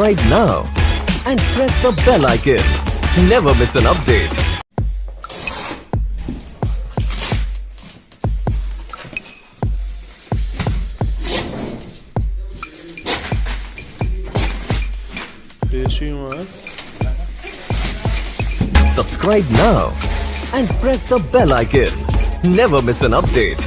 Subscribe now and press the bell icon. Never miss an update. Subscribe now and press the bell icon. Never miss an update.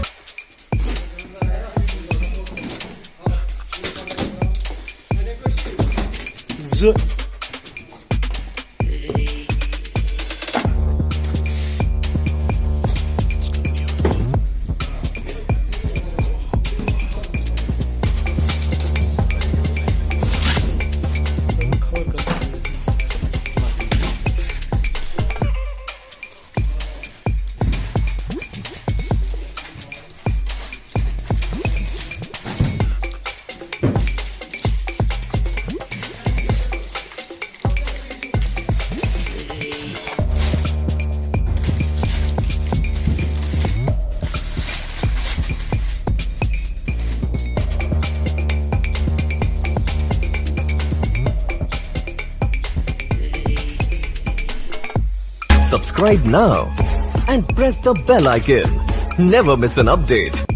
Subscribe now and press the bell icon. Never miss an update.